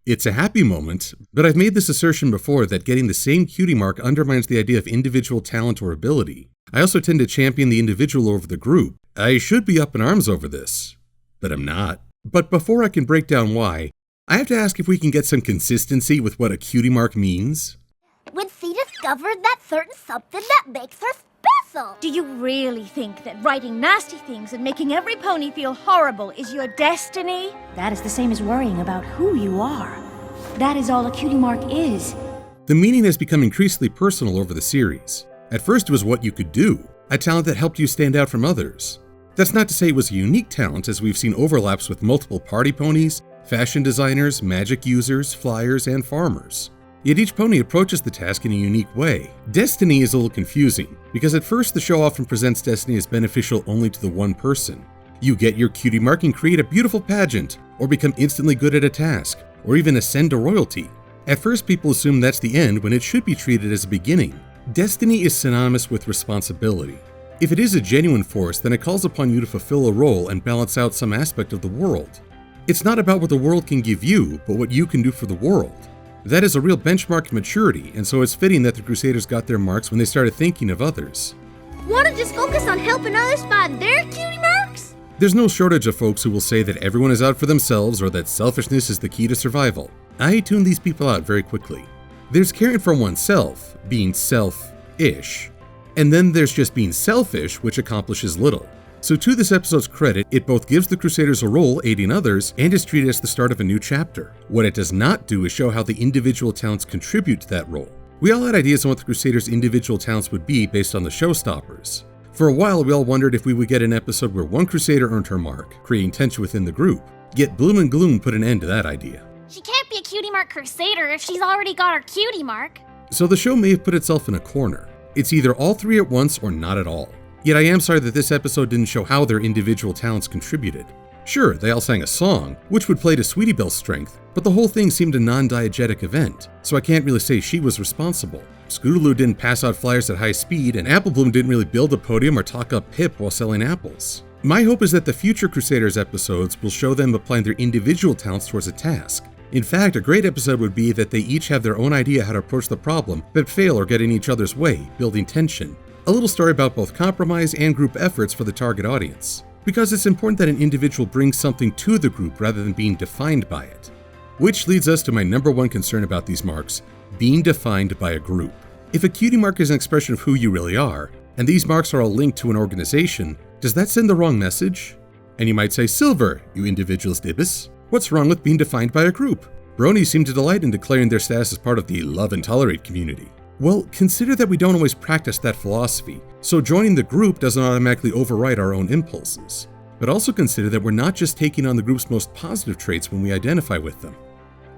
It's a happy moment, but I've made this assertion before that getting the same cutie mark undermines the idea of individual talent or ability. I also tend to champion the individual over the group. I should be up in arms over this, but I'm not. But before I can break down why, I have to ask if we can get some consistency with what a cutie mark means. When she discovered that certain something that makes her special. Do you really think that writing nasty things and making every pony feel horrible is your destiny? That is the same as worrying about who you are. That is all a cutie mark is. The meaning has become increasingly personal over the series. At first it was what you could do, a talent that helped you stand out from others. That's not to say it was a unique talent, as we've seen overlaps with multiple party ponies, fashion designers, magic users, flyers, and farmers. Yet each pony approaches the task in a unique way. Destiny is a little confusing, because at first the show often presents Destiny as beneficial only to the one person. You get your cutie mark and create a beautiful pageant, or become instantly good at a task, or even ascend to royalty. At first people assume that's the end when it should be treated as a beginning. Destiny is synonymous with responsibility. If it is a genuine force, then it calls upon you to fulfill a role and balance out some aspect of the world. It's not about what the world can give you, but what you can do for the world. That is a real benchmark of maturity, and so it's fitting that the Crusaders got their marks when they started thinking of others. Want to just focus on helping others find their cutie marks? There's no shortage of folks who will say that everyone is out for themselves or that selfishness is the key to survival. I tune these people out very quickly. There's caring for oneself, being self-ish. And then there's just being selfish, which accomplishes little. So to this episode's credit, it both gives the Crusaders a role aiding others and is treated as the start of a new chapter. What it does not do is show how the individual talents contribute to that role. We all had ideas on what the Crusaders' individual talents would be based on the showstoppers. For a while, we all wondered if we would get an episode where one Crusader earned her mark, creating tension within the group. Yet Bloom and Gloom put an end to that idea. She can't be a cutie mark Crusader if she's already got her cutie mark. So the show may have put itself in a corner. It's either all three at once or not at all. Yet I am sorry that this episode didn't show how their individual talents contributed. Sure, they all sang a song, which would play to Sweetie Belle's strength, but the whole thing seemed a non-diegetic event, so I can't really say she was responsible. Scootaloo didn't pass out flyers at high speed, and Apple Bloom didn't really build a podium or talk up Pip while selling apples. My hope is that the future Crusaders episodes will show them applying their individual talents towards a task. In fact, a great episode would be that they each have their own idea how to approach the problem, but fail or get in each other's way, building tension. A little story about both compromise and group efforts for the target audience. Because it's important that an individual brings something to the group rather than being defined by it. Which leads us to my number one concern about these marks, being defined by a group. If a cutie mark is an expression of who you really are, and these marks are all linked to an organization, does that send the wrong message? And you might say, Silver, you individuals dibbus. What's wrong with being defined by a group? Bronies seem to delight in declaring their status as part of the love and tolerate community. Well, consider that we don't always practice that philosophy, so joining the group doesn't automatically override our own impulses. But also consider that we're not just taking on the group's most positive traits when we identify with them.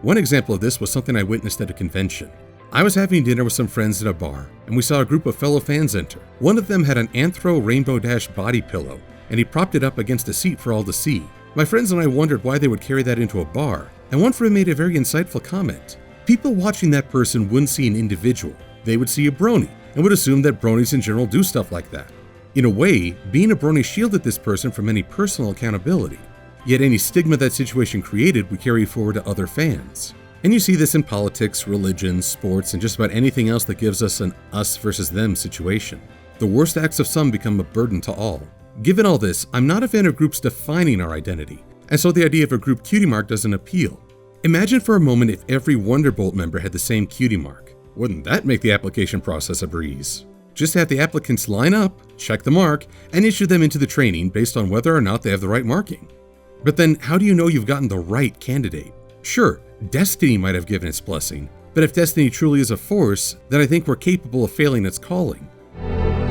One example of this was something I witnessed at a convention. I was having dinner with some friends in a bar, and we saw a group of fellow fans enter. One of them had an Anthro Rainbow Dash body pillow, and he propped it up against a seat for all to see. My friends and I wondered why they would carry that into a bar, and one friend made a very insightful comment. People watching that person wouldn't see an individual, they would see a brony, and would assume that bronies in general do stuff like that. In a way, being a brony shielded this person from any personal accountability. Yet any stigma that situation created would carry forward to other fans. And you see this in politics, religion, sports, and just about anything else that gives us an us versus them situation. The worst acts of some become a burden to all. Given all this, I'm not a fan of groups defining our identity, and so the idea of a group cutie mark doesn't appeal. Imagine for a moment if every Wonderbolt member had the same cutie mark. Wouldn't that make the application process a breeze? Just have the applicants line up, check the mark, and issue them into the training based on whether or not they have the right marking. But then how do you know you've gotten the right candidate? Sure, Destiny might have given its blessing, but if Destiny truly is a force, then I think we're capable of failing its calling.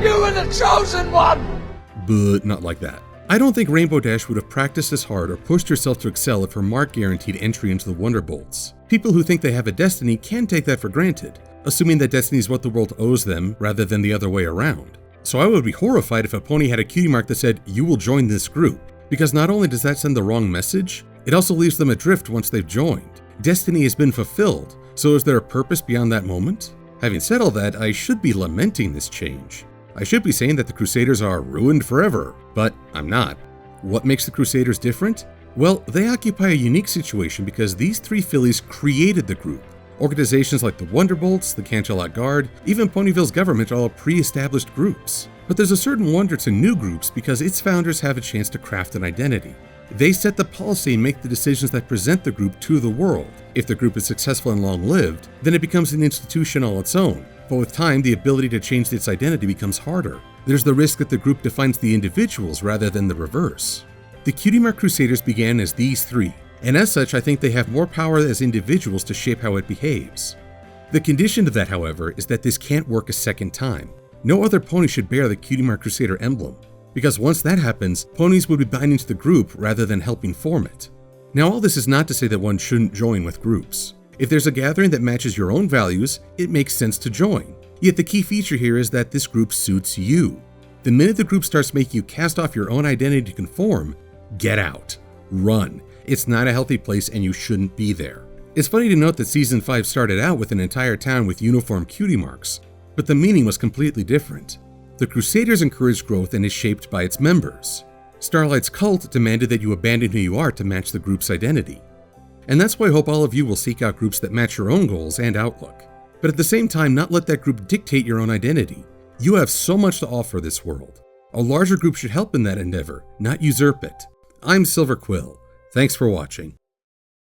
You are the chosen one! But not like that. I don't think Rainbow Dash would have practiced as hard or pushed herself to excel if her mark guaranteed entry into the Wonderbolts. People who think they have a destiny can take that for granted, assuming that destiny is what the world owes them rather than the other way around. So I would be horrified if a pony had a cutie mark that said, you will join this group, because not only does that send the wrong message, it also leaves them adrift once they've joined. Destiny has been fulfilled, so is there a purpose beyond that moment? Having said all that, I should be lamenting this change. I should be saying that the Crusaders are ruined forever, but I'm not. What makes the Crusaders different? Well, they occupy a unique situation because these three fillies created the group. Organizations like the Wonderbolts, the Canterlot Guard, even Ponyville's government are all pre-established groups. But there's a certain wonder to new groups because its founders have a chance to craft an identity. They set the policy and make the decisions that present the group to the world. If the group is successful and long-lived, then it becomes an institution all its own. But with time, the ability to change its identity becomes harder. There's the risk that the group defines the individuals rather than the reverse. The Cutie Mark Crusaders began as these three, and as such, I think they have more power as individuals to shape how it behaves. The condition to that, however, is that this can't work a second time. No other pony should bear the Cutie Mark Crusader emblem, because once that happens, ponies would be binding to the group rather than helping form it. Now, all this is not to say that one shouldn't join with groups. If there's a gathering that matches your own values, it makes sense to join. Yet the key feature here is that this group suits you. The minute the group starts making you cast off your own identity to conform, get out. Run. It's not a healthy place and you shouldn't be there. It's funny to note that Season 5 started out with an entire town with uniform cutie marks, but the meaning was completely different. The Crusaders encouraged growth and is shaped by its members. Starlight's cult demanded that you abandon who you are to match the group's identity. And that's why I hope all of you will seek out groups that match your own goals and outlook. But at the same time, not let that group dictate your own identity. You have so much to offer this world. A larger group should help in that endeavor, not usurp it. I'm Silver-Quill. Thanks for watching.